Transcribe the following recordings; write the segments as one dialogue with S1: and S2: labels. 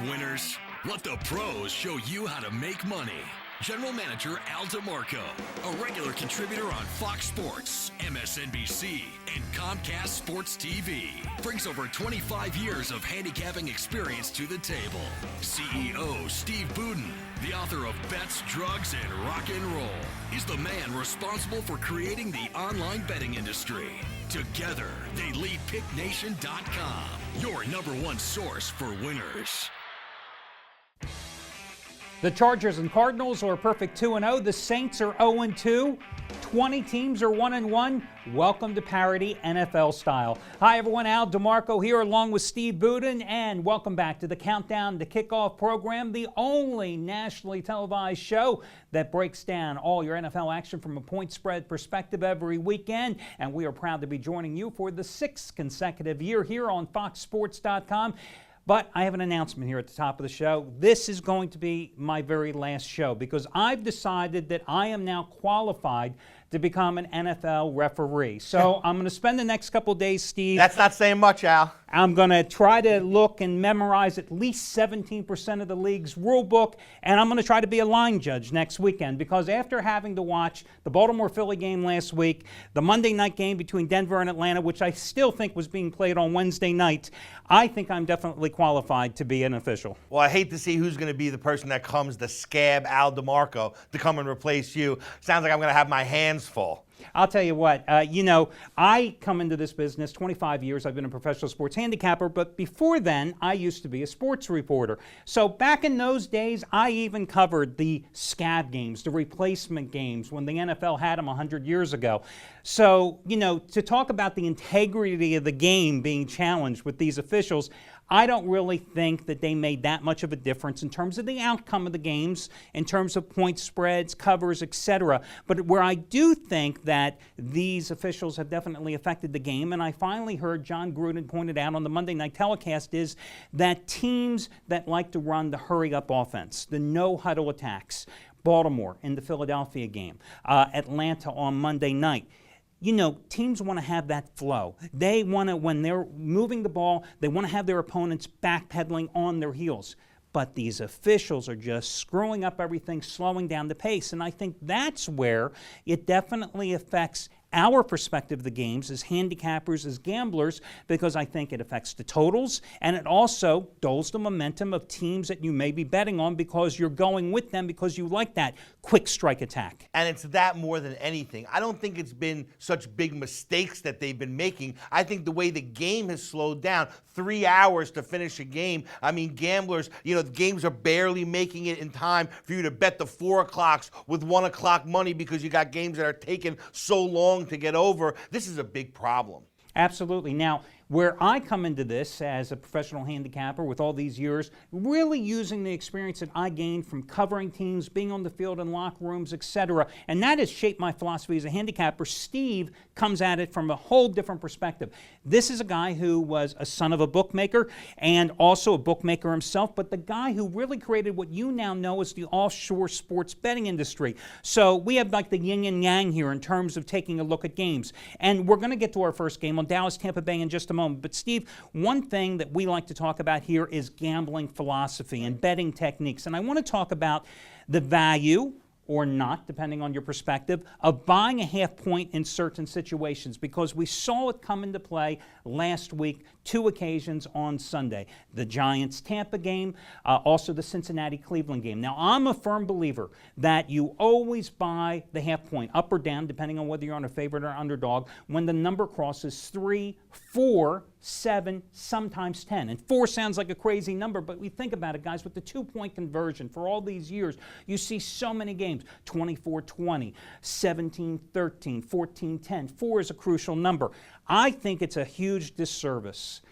S1: winners? Let the pros show you how to make money. General Manager Al Demarco, a regular contributor on Fox Sports, MSNBC, and Comcast Sports TV, brings over 25 years of handicapping experience to the table. CEO Steve Budin, the author of Bets, Drugs, and Rock and Roll, is the man responsible for creating the online betting industry. Together, they lead PickNation.com, your number one source for winners.
S2: The Chargers and Cardinals are a perfect 2-0. The Saints are 0-2. 20 teams are 1-1. Welcome to Parity NFL style. Hi everyone, Al Demarco here along with Steve Budin, and welcome back to the Countdown to Kickoff program, the only nationally televised show that breaks down all your NFL action from a point spread perspective every weekend. And we are proud to be joining you for the 6th consecutive year here on FoxSports.com. But I have an announcement here at the top of the show. This is going to be my very last show because I've decided that I am now qualified to become an NFL referee. So I'm going to spend the next couple of days, Steve.
S3: That's not saying much, Al.
S2: I'm going to try to look and memorize at least 17% of the league's rule book, and I'm going to try to be a line judge next weekend because after having to watch the Baltimore-Philly game last week, the Monday night game between Denver and Atlanta, which I still think was being played on Wednesday night, I think I'm definitely qualified to be an official.
S3: Well, I hate to see who's going to be the person that comes, the scab Al Demarco, to come and replace you. Sounds like I'm going to have my hands full.
S2: I'll tell you what, I come into this business 25 years. I've been a professional sports handicapper, but before then, I used to be a sports reporter. So back in those days, I even covered the scab games, the replacement games, when the NFL had them 100 years ago. So, to talk about the integrity of the game being challenged with these officials, I don't really think that they made that much of a difference in terms of the outcome of the games, in terms of point spreads, covers, etc. But where I do think that these officials have definitely affected the game, and I finally heard John Gruden pointed out on the Monday night telecast, is that teams that like to run the hurry-up offense, the no-huddle attacks, Baltimore in the Philadelphia game, Atlanta on Monday night, teams want to have that flow. They want to, when they're moving the ball, they want to have their opponents backpedaling on their heels. But these officials are just screwing up everything, slowing down the pace. And I think that's where it definitely affects our perspective of the games as handicappers, as gamblers, because I think it affects the totals, and it also dulls the momentum of teams that you may be betting on because you're going with them because you like that quick strike attack.
S3: And it's that more than anything. I don't think it's been such big mistakes that they've been making. I think the way the game has slowed down, 3 hours to finish a game. I mean, gamblers, the games are barely making it in time for you to bet the 4 o'clocks with 1 o'clock money because you got games that are taking so long to get over. This is a big problem.
S2: Absolutely. Now, where I come into this as a professional handicapper with all these years, really using the experience that I gained from covering teams, being on the field in locker rooms, etc., and that has shaped my philosophy as a handicapper. Steve comes at it from a whole different perspective. This is a guy who was a son of a bookmaker and also a bookmaker himself, but the guy who really created what you now know as the offshore sports betting industry. So we have like the yin and yang here in terms of taking a look at games. And we're going to get to our first game on Dallas-Tampa Bay in just a moment. But Steve, one thing that we like to talk about here is gambling philosophy and betting techniques. And I want to talk about the value, or not, depending on your perspective, of buying a half point in certain situations, because we saw it come into play last week, 2 occasions on Sunday. The Giants-Tampa game, also the Cincinnati-Cleveland game. Now, I'm a firm believer that you always buy the half point, up or down, depending on whether you're on a favorite or underdog, when the number crosses 3, 4, 7, sometimes 10. And 4 sounds like a crazy number, but we think about it, guys, with the 2-point conversion for all these years, you see so many games, 24-20, 17-13, 14-10. 4 is a crucial number. I think it's a huge disservice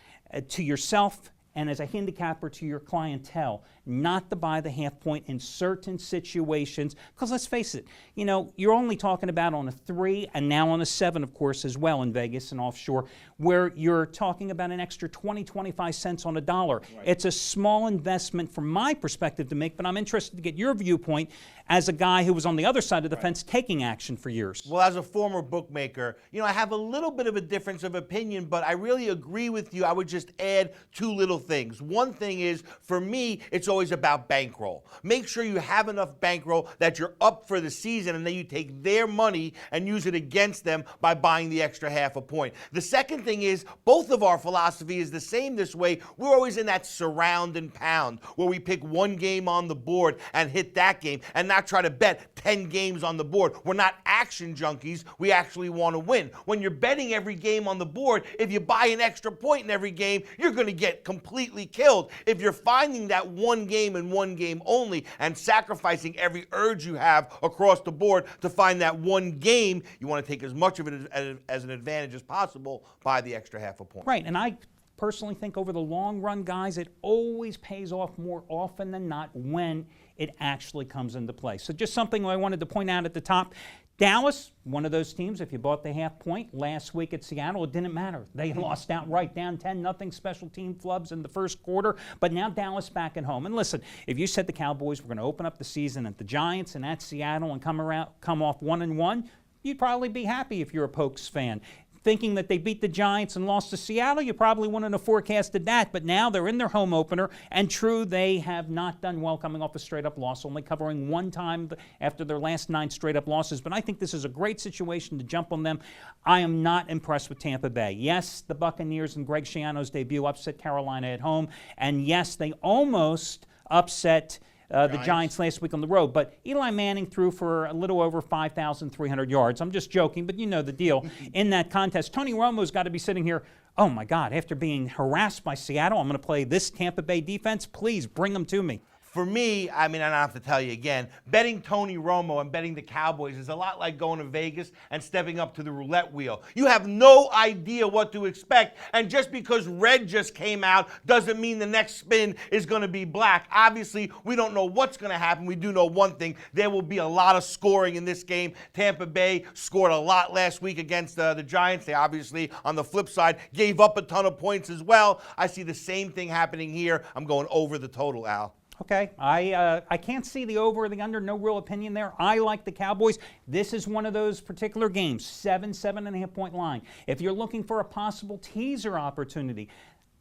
S2: to yourself and as a handicapper to your clientele not to buy the half point in certain situations, because let's face it, you're only talking about on a 3 and now on a 7, of course, as well in Vegas and offshore, where you're talking about an extra 20, 25 cents on a dollar. Right. It's a small investment from my perspective to make, but I'm interested to get your viewpoint as a guy who was on the other side of the fence taking action for years.
S3: Well, as a former bookmaker, I have a little bit of a difference of opinion, but I really agree with you. I would just add 2 little things. One thing is, for me, it's always about bankroll. Make sure you have enough bankroll that you're up for the season, and then you take their money and use it against them by buying the extra half a point. The second thing is, both of our philosophy is the same this way. We're always in that surround and pound where we pick one game on the board and hit that game and not try to bet 10 games on the board. We're not action junkies. We actually want to win. When you're betting every game on the board, if you buy an extra point in every game, you're going to get completely killed. If you're finding that one game and one game only and sacrificing every urge you have across the board to find that one game, you want to take as much of it as an advantage as possible, buy the extra half a point.
S2: Right, and I personally think over the long run, guys, it always pays off more often than not when it actually comes into play. So just something I wanted to point out at the top. Dallas, one of those teams, if you bought the half point last week at Seattle, it didn't matter. They lost outright, down 10-0, special team flubs in the first quarter. But now Dallas back at home. And listen, if you said the Cowboys were going to open up the season at the Giants and at Seattle and come off 1-1, you'd probably be happy if you're a Pokes fan. Thinking that they beat the Giants and lost to Seattle, you probably wouldn't have forecasted that. But now they're in their home opener, and true, they have not done well coming off a straight-up loss, only covering one time after their last 9 straight-up losses. But I think this is a great situation to jump on them. I am not impressed with Tampa Bay. Yes, the Buccaneers and Greg Schiano's debut upset Carolina at home, and yes, they almost upset the Giants last week on the road. But Eli Manning threw for a little over 5,300 yards. I'm just joking, but you know the deal. In that contest, Tony Romo's got to be sitting here, oh my God, after being harassed by Seattle, I'm going to play this Tampa Bay defense. Please bring them to me.
S3: For me, I mean, I don't have to tell you again, betting Tony Romo and betting the Cowboys is a lot like going to Vegas and stepping up to the roulette wheel. You have no idea what to expect, and just because red just came out doesn't mean the next spin is going to be black. Obviously, we don't know what's going to happen. We do know one thing. There will be a lot of scoring in this game. Tampa Bay scored a lot last week against the Giants. They obviously, on the flip side, gave up a ton of points as well. I see the same thing happening here. I'm going over the total, Al.
S2: Okay, I can't see the over or the under, no real opinion there. I like the Cowboys. This is one of those particular games, 7.5 point line. If you're looking for a possible teaser opportunity,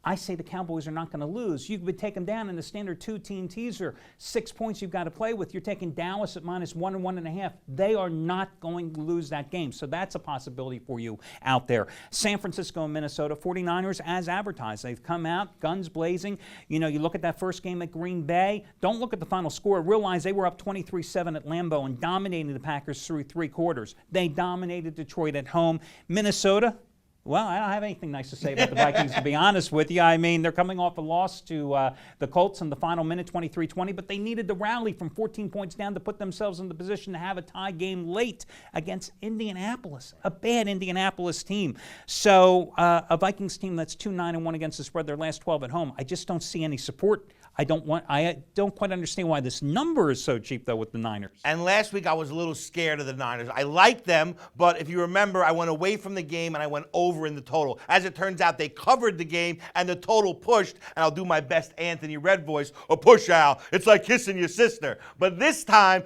S2: I say the Cowboys are not going to lose. You could take them down in the standard 2-team teaser. 6 points you've got to play with. You're taking Dallas at -1 and 1.5. They are not going to lose that game. So that's a possibility for you out there. San Francisco and Minnesota, 49ers as advertised. They've come out, guns blazing. You know, you look at that first game at Green Bay. Don't look at the final score. Realize they were up 23-7 at Lambeau and dominated the Packers through 3 quarters. They dominated Detroit at home. Minnesota, well, I don't have anything nice to say about the Vikings, to be honest with you. I mean, they're coming off a loss to the Colts in the final minute, 23-20, but they needed the rally from 14 points down to put themselves in the position to have a tie game late against Indianapolis, a bad Indianapolis team. So a Vikings team that's 2-9-1 against the spread, their last 12 at home, I just don't see any support. I don't quite understand why this number is so cheap, though, with the Niners.
S3: And last week I was a little scared of the Niners. I like them, but if you remember, I went away from the game and I went over in the total. As it turns out, they covered the game and the total pushed, and I'll do my best Anthony Red voice, a push, Al. It's like kissing your sister. But this time,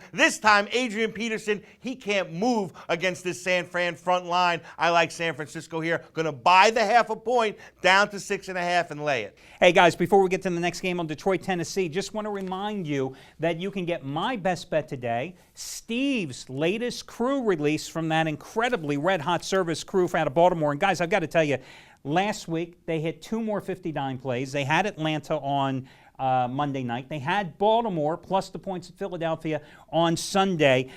S3: Adrian Peterson, he can't move against this San Fran front line. I like San Francisco here. Going to buy the half a point down to 6.5 and lay it.
S2: Hey, guys, before we get to the next game on Detroit, Tennessee, just want to remind you that you can get my best bet today, Steve's latest crew release from that incredibly red-hot service crew out of Baltimore. And guys, I've got to tell you, last week they hit 2 more 50-dime plays. They had Atlanta on Monday night. They had Baltimore plus the points at Philadelphia on Sunday.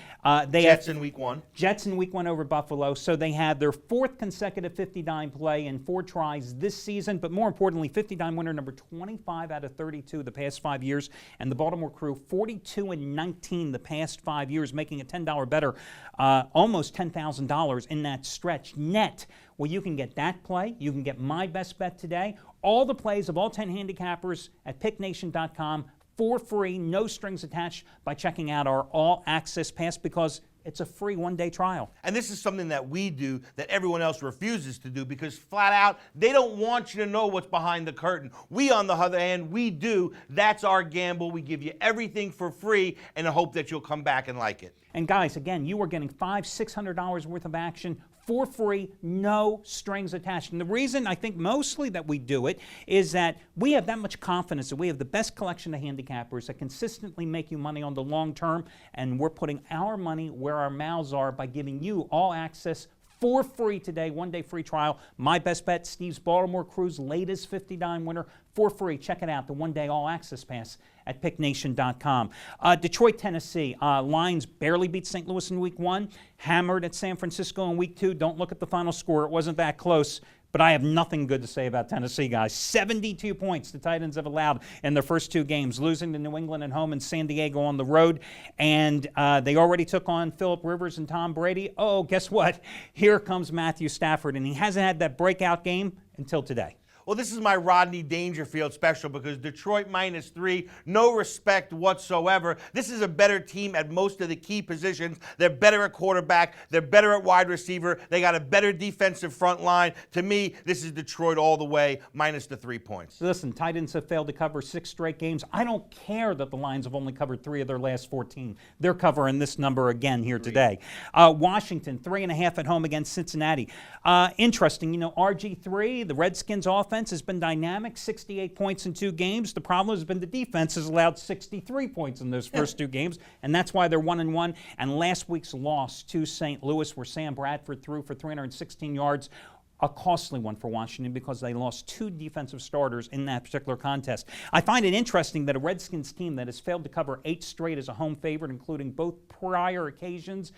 S3: Jets in week 1.
S2: Jets in week 1 over Buffalo. So they had their 4th consecutive 50-dime play in 4 tries this season. But more importantly, 50-dime winner number 25 out of 32 the past 5 years. And the Baltimore crew 42-19 the past 5 years, making a $10 better, almost $10,000 in that stretch net. Well, you can get that play. You can get my best bet today. All the plays of all 10 handicappers at picknation.com for free, no strings attached, by checking out our all-access pass, because it's a free 1-day trial.
S3: And this is something that we do that everyone else refuses to do, because flat out, they don't want you to know what's behind the curtain. We, on the other hand, we do. That's our gamble. We give you everything for free in the hope that you'll come back and like it.
S2: And guys, again, you are getting $500-600 worth of action for free, no strings attached. And the reason I think mostly that we do it is that we have that much confidence that we have the best collection of handicappers that consistently make you money on the long term, and we're putting our money where our mouths are by giving you all access for free today, one-day free trial. My best bet, Steve's Baltimore Crew's latest 50-dime winner, for free. Check it out, the one-day all-access pass at picknation.com. Detroit, Tennessee. Lions barely beat St. Louis in week 1, hammered at San Francisco in week 2. Don't look at the final score. It wasn't that close. But I have nothing good to say about Tennessee, guys. 72 points the Titans have allowed in their first 2 games, losing to New England at home and San Diego on the road. And they already took on Phillip Rivers and Tom Brady. Oh, guess what? Here comes Matthew Stafford, and he hasn't had that breakout game until today.
S3: Well, this is my Rodney Dangerfield special because Detroit -3, no respect whatsoever. This is a better team at most of the key positions. They're better at quarterback. They're better at wide receiver. They got a better defensive front line. To me, this is Detroit all the way, minus the 3 points.
S2: Listen, Titans have failed to cover 6 straight games. I don't care that the Lions have only covered 3 of their last 14. They're covering this number again here today. Washington, 3.5 at home against Cincinnati. Interesting, RG3, the Redskins offense, has been dynamic, 68 points in 2 games. The problem has been the defense has allowed 63 points in those first 2 games, and that's why they're 1-1. And last week's loss to St. Louis, where Sam Bradford threw for 316 yards, a costly one for Washington because they lost 2 defensive starters in that particular contest. I find it interesting that a Redskins team that has failed to cover 8 straight as a home favorite, including both prior occasions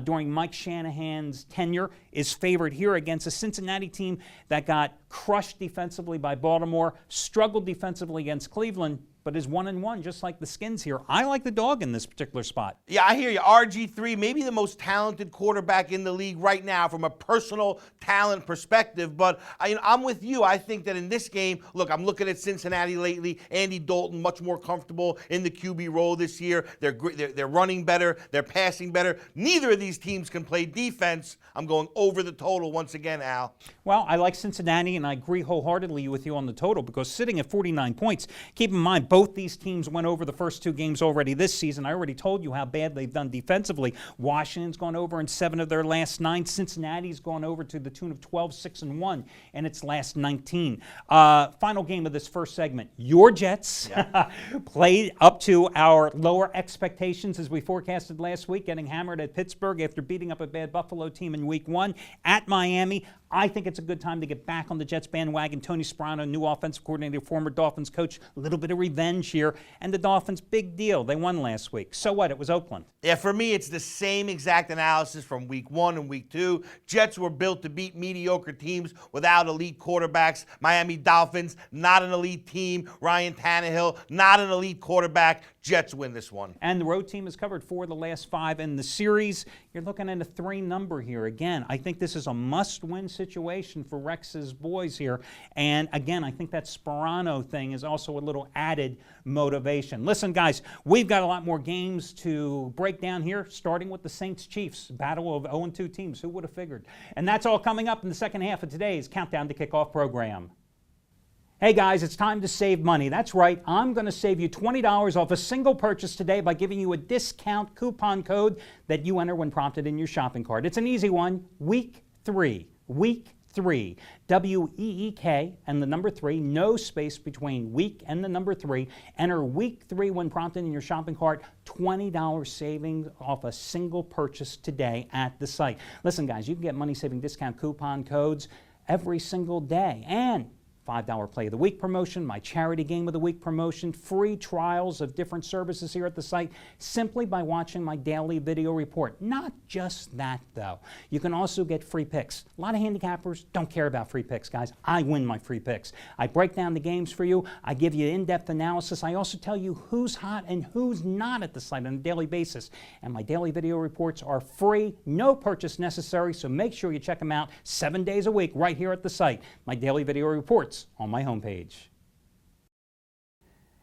S2: during Mike Shanahan's tenure, is favored here against a Cincinnati team that got crushed defensively by Baltimore, struggled defensively against Cleveland, but is 1-1, just like the Skins here. I like the dog in this particular spot.
S3: Yeah, I hear you. RG3, maybe the most talented quarterback in the league right now from a personal talent perspective, but I'm with you. I think that in this game, look, I'm looking at Cincinnati lately. Andy Dalton, much more comfortable in the QB role this year. They're running better. They're passing better. Neither of these teams can play defense. I'm going over the total once again, Al.
S2: Well, I like Cincinnati, and I agree wholeheartedly with you on the total because sitting at 49 points, keep in mind, both these teams went over the first 2 games already this season. I already told you how bad they've done defensively. Washington's gone over in 7 of their last 9. Cincinnati's gone over to the tune of 12-6-1 in its last 19. Final game of this first segment. Your Jets played up to our lower expectations as we forecasted last week, getting hammered at Pittsburgh after beating up a bad Buffalo team in week 1 at Miami. I think it's a good time to get back on the Jets bandwagon. Tony Sparano, new offensive coordinator, former Dolphins coach, a little bit of revenge here. And the Dolphins, big deal. They won last week. So what? It was Oakland.
S3: Yeah, for me, it's the same exact analysis from week 1 and week 2. Jets were built to beat mediocre teams without elite quarterbacks. Miami Dolphins, not an elite team. Ryan Tannehill, not an elite quarterback. Jets win this one.
S2: And the road team has covered 4 of the last 5 in the series. You're looking at a 3 number here. Again, I think this is a must-win situation for Rex's boys here. And again, I think that Sparano thing is also a little added motivation. Listen, guys, we've got a lot more games to break down here, starting with the Saints-Chiefs, battle of 0-2 teams. Who would have figured? And that's all coming up in the second half of today's Countdown to Kickoff program. Hey guys, it's time to save money. That's right, I'm going to save you $20 off a single purchase today by giving you a discount coupon code that you enter when prompted in your shopping cart. It's an easy one, week 3, WEEK and the number 3, no space between week and the number 3. Enter week 3 when prompted in your shopping cart, $20 savings off a single purchase today at the site. Listen guys, you can get money-saving discount coupon codes every single day, and $5 Play of the Week promotion, my Charity Game of the Week promotion, free trials of different services here at the site simply by watching my daily video report. Not just that, though. You can also get free picks. A lot of handicappers don't care about free picks, guys. I win my free picks. I break down the games for you. I give you in-depth analysis. I also tell you who's hot and who's not at the site on a daily basis. And my daily video reports are free, no purchase necessary, so make sure you check them out 7 days a week right here at the site. My daily video reports on my homepage.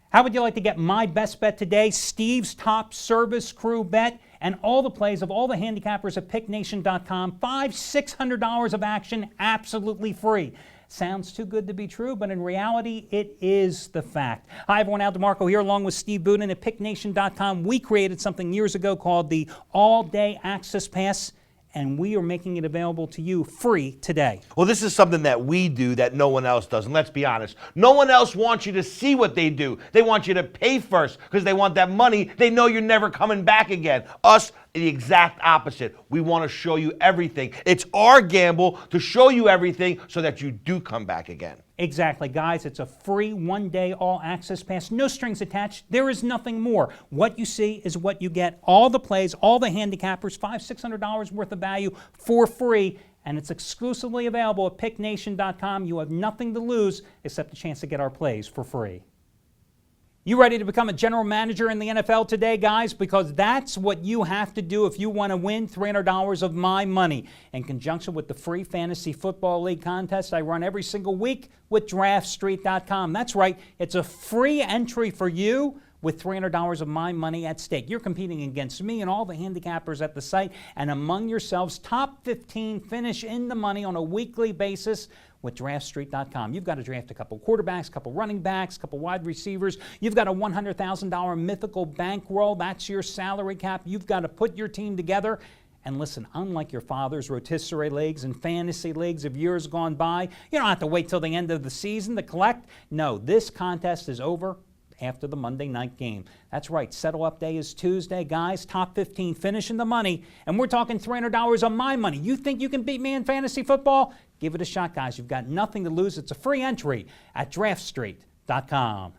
S2: How would you like to get my best bet today, Steve's top service crew bet, and all the plays of all the handicappers at picknation.com? $500-600 of action, absolutely free. Sounds too good to be true, but in reality, it is the fact. Hi, everyone. Al Demarco here, along with Steve Budin at picknation.com. We created something years ago called the All-Day Access Pass, and we are making it available to you free today.
S3: Well, this is something that we do that no one else does. And let's be honest, no one else wants you to see what they do. They want you to pay first because they want that money. They know you're never coming back again. Us, the exact opposite. We want to show you everything. It's our gamble to show you everything so that you do come back again.
S2: Exactly, guys. It's a free one-day all-access pass. No strings attached. There is nothing more. What you see is what you get. All the plays, all the handicappers, $500, $600 worth of value for free. And it's exclusively available at picknation.com. You have nothing to lose except the chance to get our plays for free. You ready to become a general manager in the NFL today, guys? Because that's what you have to do if you want to win $300 of my money. In conjunction with the free Fantasy Football League contest I run every single week with DraftStreet.com. That's right, it's a free entry for you with $300 of my money at stake. You're competing against me and all the handicappers at the site, and among yourselves, top 15 finish in the money on a weekly basis with DraftStreet.com. You've got to draft a couple quarterbacks, a couple running backs, a couple wide receivers. You've got a $100,000 mythical bankroll. That's your salary cap. You've got to put your team together. And listen, unlike your father's rotisserie leagues and fantasy leagues of years gone by, you don't have to wait till the end of the season to collect. No, this contest is over after the Monday night game. That's right, settle-up day is Tuesday. Guys, top 15 finish in the money, and we're talking $300 on my money. You think you can beat me in fantasy football? Give it a shot, guys. You've got nothing to lose. It's a free entry at DraftStreet.com.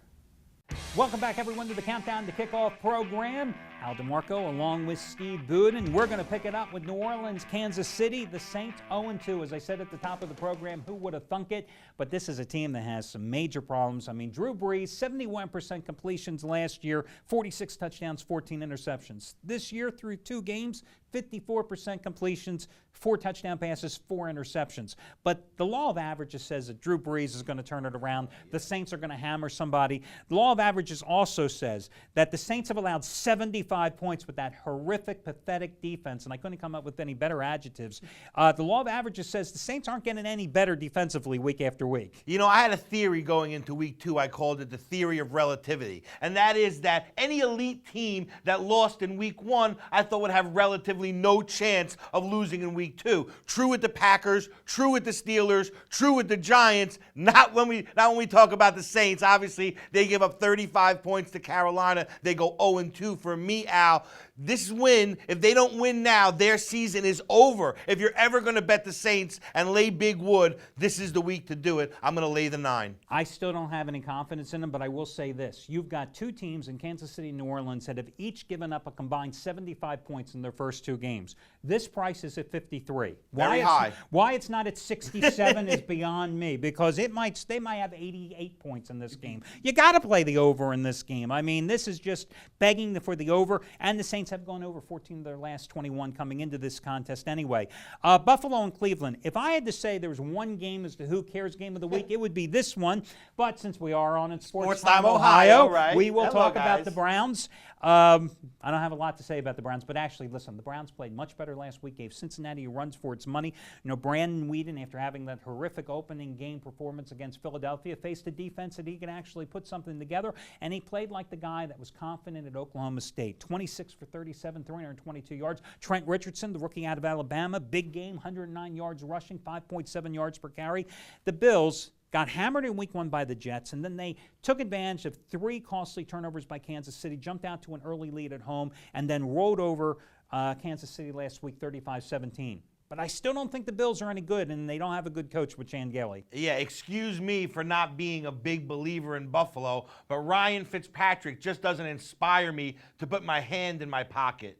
S2: Welcome back, everyone, to the Countdown to Kickoff program. Al Demarco along with Steve Budin. We're going to pick it up with New Orleans, Kansas City. The Saints 0-2. As I said at the top of the program, who would have thunk it? But this is a team that has some major problems. I mean, Drew Brees, 71% completions last year, 46 touchdowns, 14 interceptions. This year, through 2 games, 54% completions, 4 touchdown passes, 4 interceptions. But the law of averages says that Drew Brees is going to turn it around. The Saints are going to hammer somebody. The law of averages also says that the Saints have allowed 75 points with that horrific, pathetic defense, and I couldn't come up with any better adjectives. The law of averages says the Saints aren't getting any better defensively week after week.
S3: You know, I had a theory going into week 2. I called it the theory of relativity, and that is that any elite team that lost in week 1, I thought would have relatively no chance of losing in week 2. True with the Packers, true with the Steelers, true with the Giants. Not when we talk about the Saints. Obviously, they give up 35 points to Carolina. They go 0-2 for me, Al. This win, if they don't win now, their season is over. If you're ever going to bet the Saints and lay big wood, this is the week to do it. I'm going to lay the 9.
S2: I still don't have any confidence in them, but I will say this. You've got 2 teams in Kansas City and New Orleans that have each given up a combined 75 points in their first 2 games. This price is at 53.
S3: Very high.
S2: Why it's not at 67 is beyond me, because they might have 88 points in this game. You got to play the over in this game. I mean, this is just begging for the over, and the Saints have gone over 14 of their last 21 coming into this contest anyway. Buffalo and Cleveland. If I had to say there was one game as the Who Cares game of the week, it would be this one. But since we are on Sports Time Ohio,
S3: right?
S2: We will talk
S3: guys.
S2: about the Browns. I don't have a lot to say about the Browns, but actually, listen, the Browns played much better last week, gave Cincinnati runs for its money. You know, Brandon Weeden, after having that horrific opening game performance against Philadelphia, faced a defense that he could actually put something together, and he played like the guy that was confident at Oklahoma State. 26 for 37, 322 yards. Trent Richardson, the rookie out of Alabama, big game, 109 yards rushing, 5.7 yards per carry. The Bills got hammered in week 1 by the Jets, and then they took advantage of 3 costly turnovers by Kansas City, jumped out to an early lead at home, and then rolled over Kansas City last week 35-17. But I still don't think the Bills are any good, and they don't have a good coach with Chan Gailey.
S3: Yeah, excuse me for not being a big believer in Buffalo, but Ryan Fitzpatrick just doesn't inspire me to put my hand in my pocket.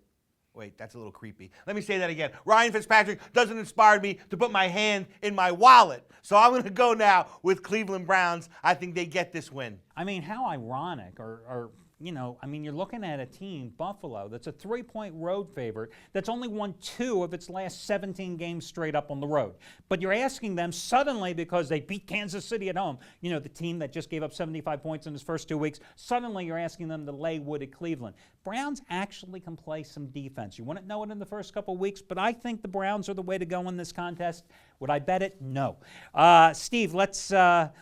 S3: Wait, that's a little creepy. Let me say that again. Ryan Fitzpatrick doesn't inspire me to put my hand in my wallet. So I'm going to go now with Cleveland Browns. I think they get this win.
S2: I mean, how ironic, or you know, I mean, you're looking at a team, Buffalo, that's a 3-point road favorite that's only won 2 of its last 17 games straight up on the road. But you're asking them suddenly, because they beat Kansas City at home, you know, the team that just gave up 75 points in his first 2 weeks, suddenly you're asking them to lay wood at Cleveland. Browns actually can play some defense. You wouldn't know it in the first couple of weeks, but I think the Browns are the way to go in this contest. Would I bet it? No. Steve, let's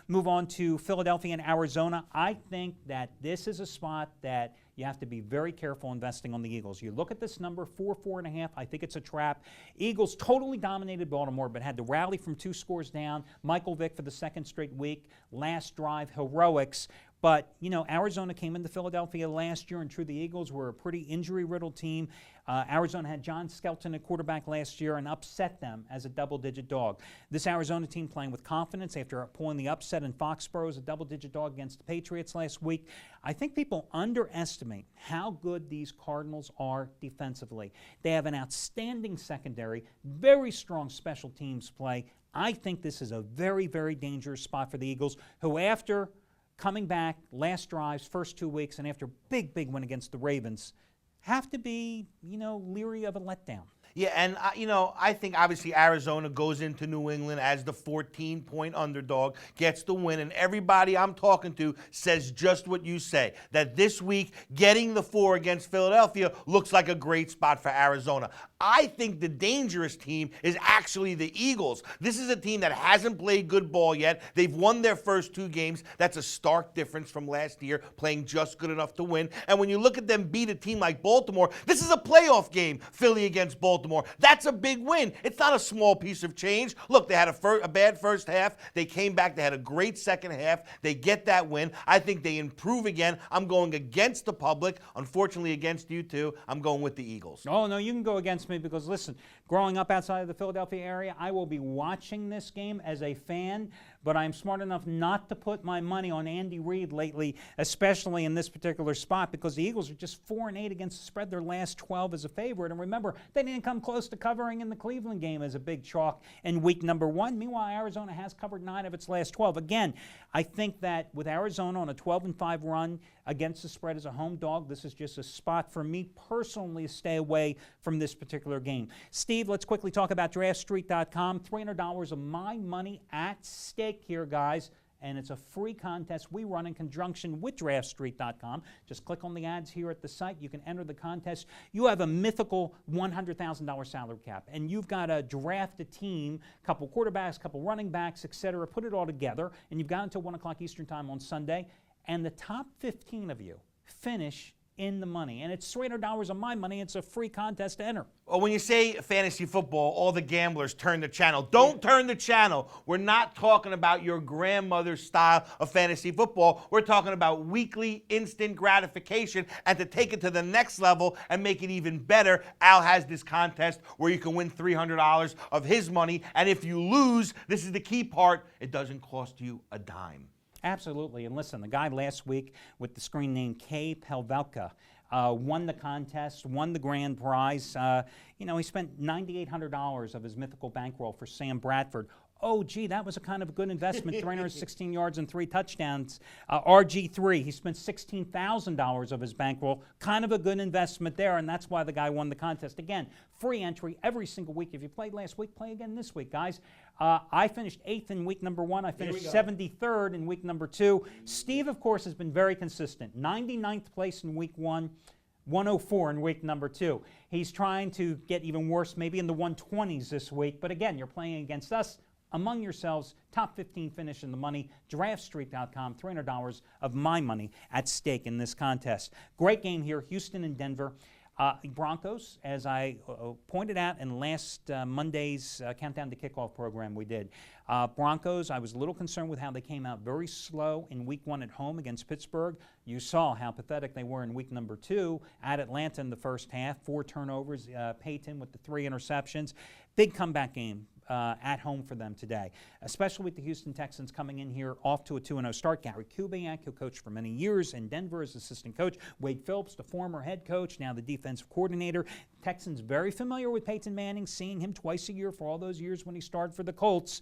S2: move on to Philadelphia and Arizona. I think that this is a spot that you have to be very careful investing on the Eagles. You look at this number, 4.5, I think it's a trap. Eagles totally dominated Baltimore, but had to rally from 2 scores down. Michael Vick for the 2nd straight week. Last drive, heroics. But, you know, Arizona came into Philadelphia last year, and true, the Eagles were a pretty injury-riddled team. Arizona had John Skelton at quarterback last year and upset them as a double-digit dog. This Arizona team playing with confidence after pulling the upset in Foxborough as a double-digit dog against the Patriots last week. I think people underestimate how good these Cardinals are defensively. They have an outstanding secondary, very strong special teams play. I think this is a very, very dangerous spot for the Eagles, who after coming back last drives, first 2 weeks, and after big win against the Ravens, have to be, you know, leery of a letdown.
S3: Yeah, and, you know, I think obviously Arizona goes into New England as the 14-point underdog, gets the win, and everybody I'm talking to says just what you say, that this week getting the 4 against Philadelphia looks like a great spot for Arizona. I think the dangerous team is actually the Eagles. This is a team that hasn't played good ball yet. They've won their first 2 games. That's a stark difference from last year, playing just good enough to win. And when you look at them beat a team like Baltimore, this is a playoff game, Philly against Baltimore. That's a big win. It's not a small piece of change. Look, they had a bad first half. They came back. They had a great second half. They get that win. I think they improve again. I'm going against the public. Unfortunately, against you too. I'm going with the Eagles.
S2: Oh, no, you can go against me because, listen, growing up outside of the Philadelphia area, I will be watching this game as a fan, but I'm smart enough not to put my money on Andy Reid lately, especially in this particular spot, because the Eagles are just 4-8 against the spread, their last 12 as a favorite. And remember, they didn't come close to covering in the Cleveland game as a big chalk in week number 1. Meanwhile, Arizona has covered 9 of its last 12. Again, I think that with Arizona on a 12-5 run against the spread as a home dog, this is just a spot for me personally to stay away from this particular game. Steve, let's quickly talk about DraftStreet.com. $300 of my money at stake here, guys. And it's a free contest we run in conjunction with DraftStreet.com. Just click on the ads here at the site. You can enter the contest. You have a mythical $100,000 salary cap, and you've got to draft a team, a couple quarterbacks, a couple running backs, etc., put it all together, and you've got until 1 o'clock Eastern Time on Sunday, and the top 15 of you finish in the money. And it's $300 of my money. It's a free contest to enter.
S3: Well, when you say fantasy football, all the gamblers turn the channel. Don't turn the channel. We're not talking about your grandmother's style of fantasy football. We're talking about weekly instant gratification. And to take it to the next level and make it even better, Al has this contest where you can win $300 of his money. And if you lose, this is the key part, it doesn't cost you a dime.
S2: Absolutely. And listen, the guy last week with the screen name K. Pelvelka won the contest, won the grand prize. He spent $9,800 of his mythical bankroll for Sam Bradford. Oh, gee, that was a kind of a good investment, 316 yards and 3 touchdowns. RG3, he spent $16,000 of his bankroll. Kind of a good investment there, and that's why the guy won the contest. Again, free entry every single week. If you played last week, play again this week, guys. I finished 8th in week number 1. I finished 73rd in week number 2. Steve, of course, has been very consistent. 99th place in week 1. 104 in week number 2. He's trying to get even worse, maybe in the 120s this week. But again, you're playing against us. Among yourselves, top 15 finish in the money. DraftStreet.com, $300 of my money at stake in this contest. Great game here, Houston and Denver. Broncos, as I pointed out in last Monday's Countdown to Kickoff program we did. Broncos, I was a little concerned with how they came out very slow in week 1 at home against Pittsburgh. You saw how pathetic they were in week number 2 at Atlanta in the first half. 4 turnovers, Peyton with the 3 interceptions. Big comeback game at home for them today, especially with the Houston Texans coming in here off to a 2-0 start. Gary Kubiak, who coached for many years in Denver as assistant coach. Wade Phillips, the former head coach, now the defensive coordinator. Texans very familiar with Peyton Manning, seeing him twice a year for all those years when he started for the Colts.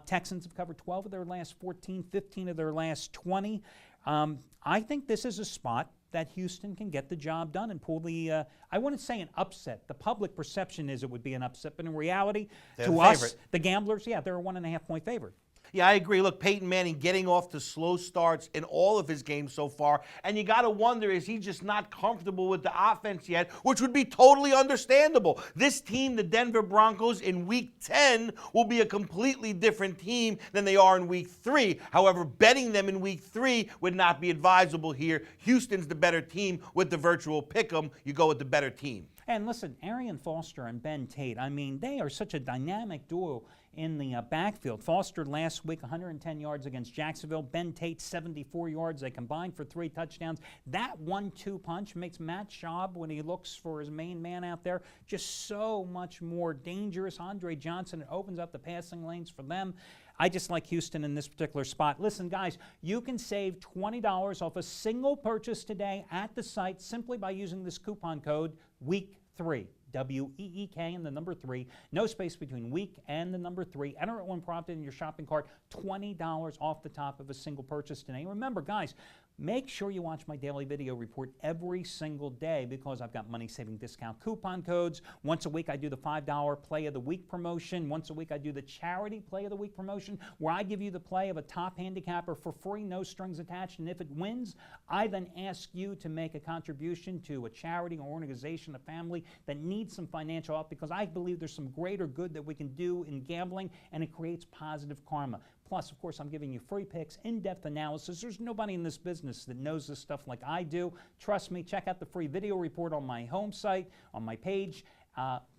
S2: Texans have covered 12 of their last 14, 15 of their last 20. I think this is a spot that Houston can get the job done and pull the, I wouldn't say an upset. The public perception is it would be an upset, but in reality, to us, the gamblers, they're a 1.5-point favorite.
S3: Yeah, I agree. Look, Peyton Manning getting off to slow starts in all of his games so far, and you got to wonder, is he just not comfortable with the offense yet, which would be totally understandable. This team, the Denver Broncos, in Week 10 will be a completely different team than they are in Week 3. However, betting them in Week 3 would not be advisable here. Houston's the better team with the virtual pick'em. You go with the better team.
S2: And listen, Arian Foster and Ben Tate, I mean, they are such a dynamic duo in the backfield. Foster last week, 110 yards against Jacksonville. Ben Tate, 74 yards. They combined for 3 touchdowns. That 1-2 punch makes Matt Schaub, when he looks for his main man out there, just so much more dangerous. Andre Johnson, it opens up the passing lanes for them. I just like Houston in this particular spot. Listen, guys, you can save $20 off a single purchase today at the site simply by using this coupon code WEEK3. W-E-E-K and the number 3. No space between week and the number 3. Enter it when prompted in your shopping cart. $20 off the top of a single purchase today. Remember, guys, make sure you watch my daily video report every single day because I've got money-saving discount coupon codes. Once a week, I do the $5 Play of the Week promotion. Once a week, I do the Charity Play of the Week promotion, where I give you the play of a top handicapper for free, no strings attached. And if it wins, I then ask you to make a contribution to a charity or organization, a family that needs some financial help, because I believe there's some greater good that we can do in gambling, and it creates positive karma. Plus, of course, I'm giving you free picks, in-depth analysis. There's nobody in this business that knows this stuff like I do. Trust me, check out the free video report on my home site, on my page.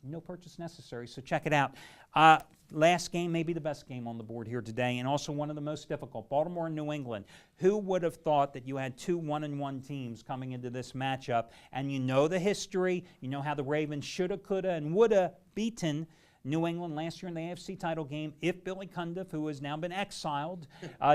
S2: No purchase necessary, so check it out. Last game, maybe the best game on the board here today, and also one of the most difficult, Baltimore and New England. Who would have thought that you had 2 1-1 teams coming into this matchup? And you know the history. You know how the Ravens shoulda, coulda, and woulda beaten New England last year in the AFC title game if Billy Cundiff, who has now been exiled,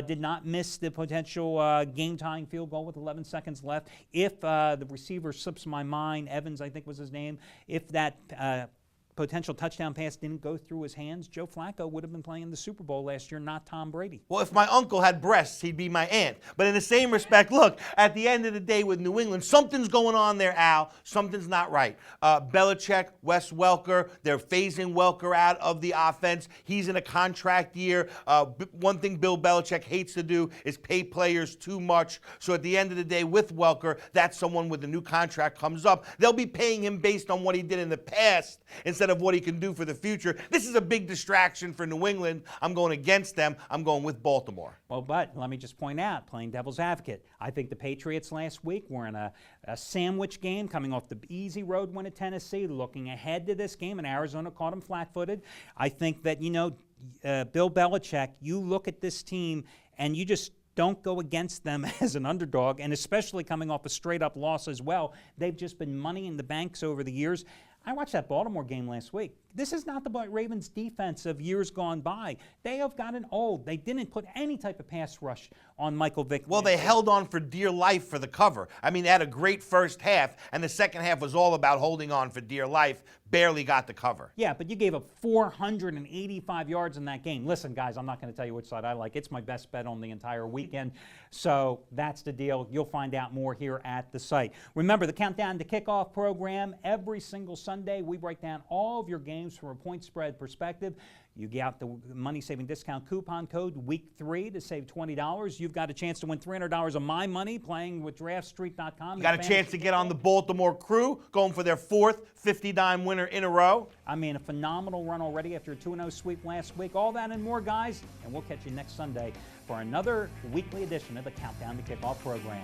S2: did not miss the potential game-tying field goal with 11 seconds left. If the receiver slips my mind, Evans, I think was his name, if that potential touchdown pass didn't go through his hands, Joe Flacco would have been playing the Super Bowl last year, not Tom Brady.
S3: Well, if my uncle had breasts, he'd be my aunt. But in the same respect, look, at the end of the day with New England, something's going on there, Al. Something's not right. Belichick, Wes Welker, they're phasing Welker out of the offense. He's in a contract year. One thing Bill Belichick hates to do is pay players too much. So at the end of the day with Welker, that's someone with a new contract comes up. They'll be paying him based on what he did in the past instead of what he can do for the future. This is a big distraction for New England. I'm going against them. I'm going with Baltimore.
S2: Well, but let me just point out, playing devil's advocate, I think the Patriots last week were in a sandwich game coming off the easy road win at Tennessee, looking ahead to this game, and Arizona caught them flat-footed. I think that, Bill Belichick, you look at this team and you just don't go against them as an underdog, and especially coming off a straight-up loss as well. They've just been money in the banks over the years. I watched that Baltimore game last week. This is not the Ravens defense of years gone by. They have gotten old. They didn't put any type of pass rush on Michael Vick.
S3: Well, they held on for dear life for the cover. I mean, they had a great first half, and the second half was all about holding on for dear life. Barely got the cover.
S2: Yeah, but you gave up 485 yards in that game. Listen, guys, I'm not going to tell you which side I like. It's my best bet on the entire weekend. So that's the deal. You'll find out more here at the site. Remember, the Countdown to Kickoff program, every single Sunday, we break down all of your games from a point spread perspective. You get out the money-saving discount coupon code WEEK3 to save $20. You've got a chance to win $300 of my money playing with DraftStreet.com.
S3: You got a chance to get on the Baltimore Crew, going for their 4th 50-dime winner in a row.
S2: I mean, a phenomenal run already after a 2-0 sweep last week. All that and more, guys, and we'll catch you next Sunday for another weekly edition of the Countdown to Kickoff program.